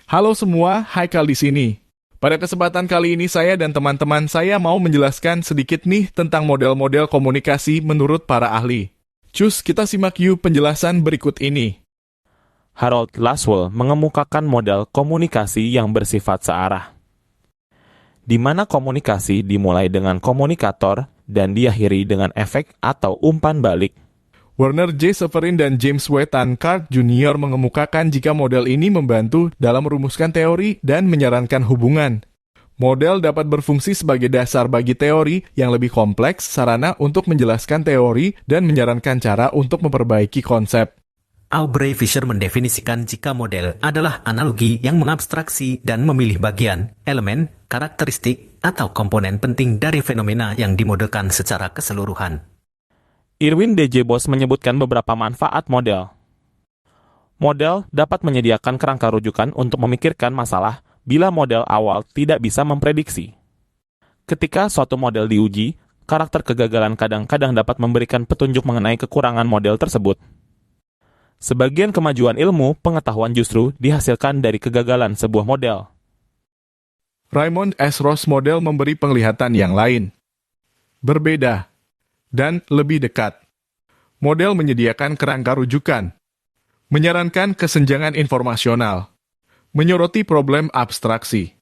Halo semua, Haikal di sini. Pada kesempatan kali ini saya dan teman-teman saya mau menjelaskan sedikit nih tentang model-model komunikasi menurut para ahli. Cus, kita simak yuk penjelasan berikut ini. Harold Laswell mengemukakan model komunikasi yang bersifat searah, di mana komunikasi dimulai dengan komunikator dan diakhiri dengan efek atau umpan balik. Werner J. Severin dan James W. Tankard Jr. mengemukakan jika model ini membantu dalam merumuskan teori dan menyarankan hubungan. Model dapat berfungsi sebagai dasar bagi teori yang lebih kompleks, sarana untuk menjelaskan teori, dan menyarankan cara untuk memperbaiki konsep. Aubrey Fisher mendefinisikan jika model adalah analogi yang mengabstraksi dan memilih bagian, elemen, karakteristik, atau komponen penting dari fenomena yang dimodelkan secara keseluruhan. Irwin D.J. Boss menyebutkan beberapa manfaat model. Model dapat menyediakan kerangka rujukan untuk memikirkan masalah bila model awal tidak bisa memprediksi. Ketika suatu model diuji, karakter kegagalan kadang-kadang dapat memberikan petunjuk mengenai kekurangan model tersebut. Sebagian kemajuan ilmu pengetahuan justru dihasilkan dari kegagalan sebuah model. Raymond S. Ross model memberi penglihatan yang lain, berbeda, dan lebih dekat. Model menyediakan kerangka rujukan, menyarankan kesenjangan informasional, menyoroti problem abstraksi,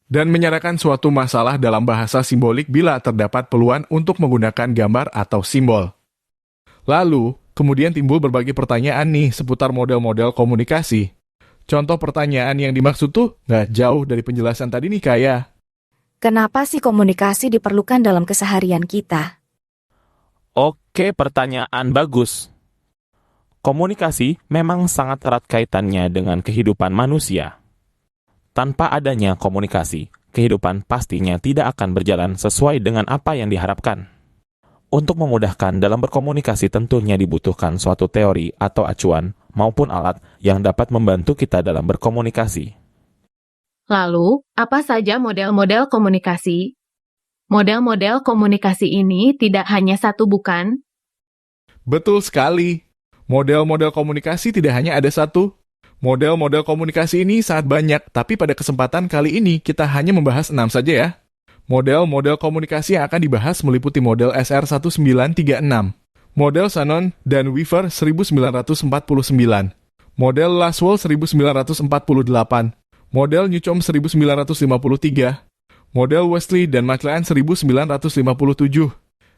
dan menyerahkan suatu masalah dalam bahasa simbolik bila terdapat peluang untuk menggunakan gambar atau simbol. Lalu, kemudian timbul berbagai pertanyaan nih seputar model-model komunikasi. Contoh pertanyaan yang dimaksud tuh nggak jauh dari penjelasan tadi nih kayak, kenapa sih komunikasi diperlukan dalam keseharian kita? Oke, pertanyaan bagus. Komunikasi memang sangat erat kaitannya dengan kehidupan manusia. Tanpa adanya komunikasi, kehidupan pastinya tidak akan berjalan sesuai dengan apa yang diharapkan. Untuk memudahkan dalam berkomunikasi tentunya dibutuhkan suatu teori atau acuan maupun alat yang dapat membantu kita dalam berkomunikasi. Lalu, apa saja model-model komunikasi? Model-model komunikasi ini tidak hanya satu, bukan? betul sekali. Model-model komunikasi tidak hanya ada satu. Model-model komunikasi ini sangat banyak, tapi pada kesempatan kali ini kita hanya membahas 6 saja ya. Model-model komunikasi yang akan dibahas meliputi model SR1936, model Shannon dan Weaver 1949, model Laswell 1948, model Newcomb 1953, model Wesley dan McLean 1957,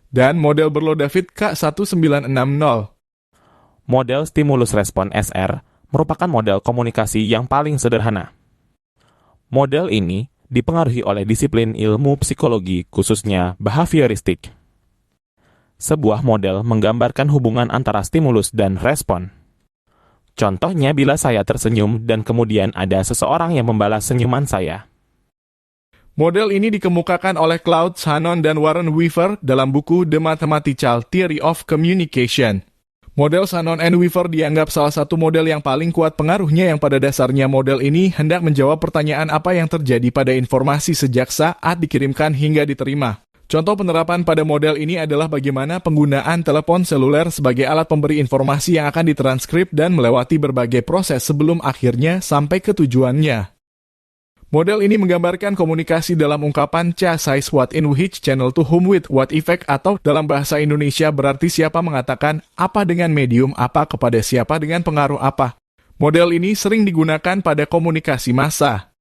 dan model Berlow-David K1960. Model stimulus respon SR merupakan model komunikasi yang paling sederhana. Model ini dipengaruhi oleh disiplin ilmu psikologi, khususnya behavioristik. Sebuah model menggambarkan hubungan antara stimulus dan respon. Contohnya bila saya tersenyum dan kemudian ada seseorang yang membalas senyuman saya. Model ini dikemukakan oleh Claude Shannon dan Warren Weaver dalam buku The Mathematical Theory of Communication. Model Shannon and Weaver dianggap salah satu model yang paling kuat pengaruhnya yang pada dasarnya model ini hendak menjawab pertanyaan apa yang terjadi pada informasi sejak saat dikirimkan hingga diterima. Contoh penerapan pada model ini adalah bagaimana penggunaan telepon seluler sebagai alat pemberi informasi yang akan ditranskrip dan melewati berbagai proses sebelum akhirnya sampai ke tujuannya. Model ini menggambarkan komunikasi dalam ungkapan cha says what in which channel to whom with what effect, atau dalam bahasa Indonesia berarti siapa mengatakan apa dengan medium apa kepada siapa dengan pengaruh apa. Model ini sering digunakan pada komunikasi massa.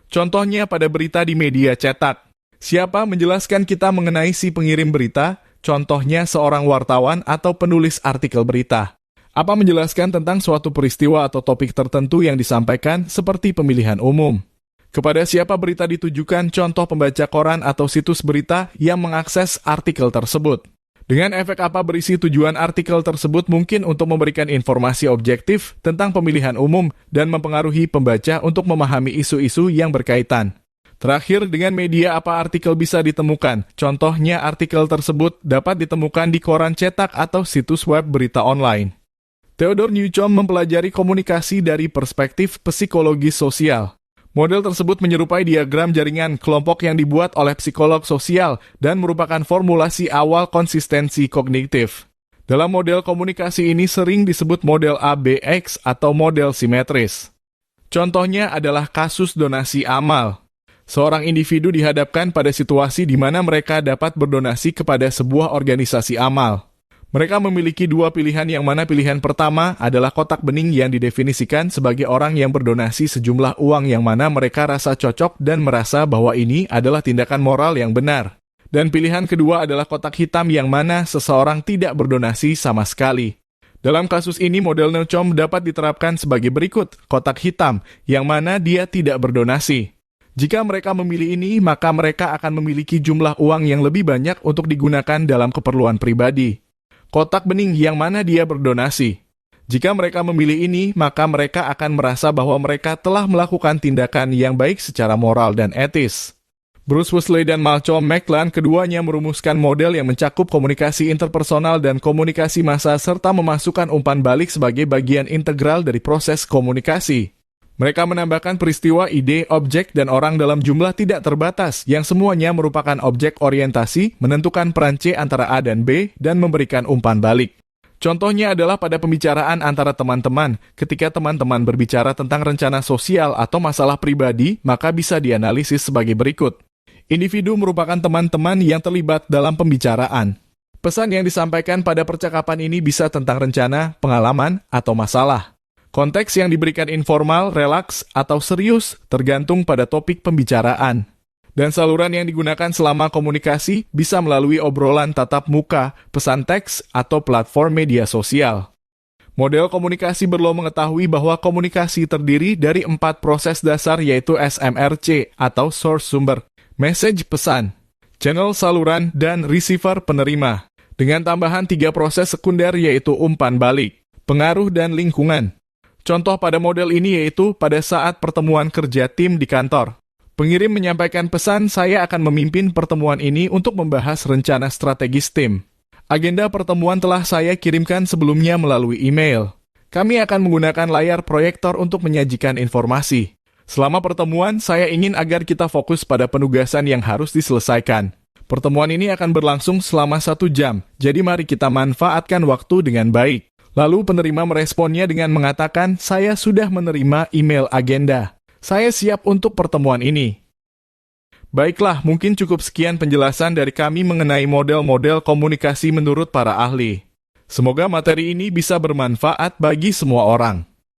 Contohnya pada berita di media cetak. Siapa menjelaskan kita mengenai si pengirim berita, contohnya seorang wartawan atau penulis artikel berita. Apa menjelaskan tentang suatu peristiwa atau topik tertentu yang disampaikan seperti pemilihan umum. Kepada siapa berita ditujukan, contoh pembaca koran atau situs berita yang mengakses artikel tersebut. Dengan efek apa berisi tujuan artikel tersebut mungkin untuk memberikan informasi objektif tentang pemilihan umum dan mempengaruhi pembaca untuk memahami isu-isu yang berkaitan. Terakhir, dengan media apa artikel bisa ditemukan. Contohnya artikel tersebut dapat ditemukan di koran cetak atau situs web berita online. Theodore Newcomb mempelajari komunikasi dari perspektif psikologi sosial. Model tersebut menyerupai diagram jaringan kelompok yang dibuat oleh psikolog sosial dan merupakan formulasi awal konsistensi kognitif. Dalam model komunikasi ini sering disebut model ABX atau model simetris. Contohnya adalah kasus donasi amal. Seorang individu dihadapkan pada situasi di mana mereka dapat berdonasi kepada sebuah organisasi amal. Mereka memiliki dua pilihan, yang mana pilihan pertama adalah kotak bening yang didefinisikan sebagai orang yang berdonasi sejumlah uang yang mana mereka rasa cocok dan merasa bahwa ini adalah tindakan moral yang benar. Dan pilihan kedua adalah kotak hitam yang mana seseorang tidak berdonasi sama sekali. Dalam kasus ini, model Newcomb dapat diterapkan sebagai berikut: kotak hitam, yang mana dia tidak berdonasi. Jika mereka memilih ini, maka mereka akan memiliki jumlah uang yang lebih banyak untuk digunakan dalam keperluan pribadi. Kotak bening, yang mana dia berdonasi. Jika mereka memilih ini, maka mereka akan merasa bahwa mereka telah melakukan tindakan yang baik secara moral dan etis. Bruce Wesley dan Malcolm McLaren keduanya merumuskan model yang mencakup komunikasi interpersonal dan komunikasi massa serta memasukkan umpan balik sebagai bagian integral dari proses komunikasi. Mereka menambahkan peristiwa, ide, objek, dan orang dalam jumlah tidak terbatas yang semuanya merupakan objek orientasi, menentukan peran C antara A dan B, dan memberikan umpan balik. Contohnya adalah pada pembicaraan antara teman-teman. Ketika teman-teman berbicara tentang rencana sosial atau masalah pribadi, maka bisa dianalisis sebagai berikut. Individu merupakan teman-teman yang terlibat dalam pembicaraan. Pesan yang disampaikan pada percakapan ini bisa tentang rencana, pengalaman, atau masalah. Konteks yang diberikan informal, relaks, atau serius tergantung pada topik pembicaraan. Dan saluran yang digunakan selama komunikasi bisa melalui obrolan tatap muka, pesan teks, atau platform media sosial. Model komunikasi Berlow mengetahui bahwa komunikasi terdiri dari 4 proses dasar, yaitu SMRC atau source sumber, message pesan, channel saluran, dan receiver penerima. Dengan tambahan 3 proses sekunder, yaitu umpan balik, pengaruh, dan lingkungan. Contoh pada model ini yaitu pada saat pertemuan kerja tim di kantor. Pengirim menyampaikan pesan, "Saya akan memimpin pertemuan ini untuk membahas rencana strategis tim. Agenda pertemuan telah saya kirimkan sebelumnya melalui email. Kami akan menggunakan layar proyektor untuk menyajikan informasi. Selama pertemuan, saya ingin agar kita fokus pada penugasan yang harus diselesaikan. Pertemuan ini akan berlangsung selama 1 jam, jadi mari kita manfaatkan waktu dengan baik." Lalu penerima meresponnya dengan mengatakan, "Saya sudah menerima email agenda. Saya siap untuk pertemuan ini." Baiklah, mungkin cukup sekian penjelasan dari kami mengenai model-model komunikasi menurut para ahli. Semoga materi ini bisa bermanfaat bagi semua orang.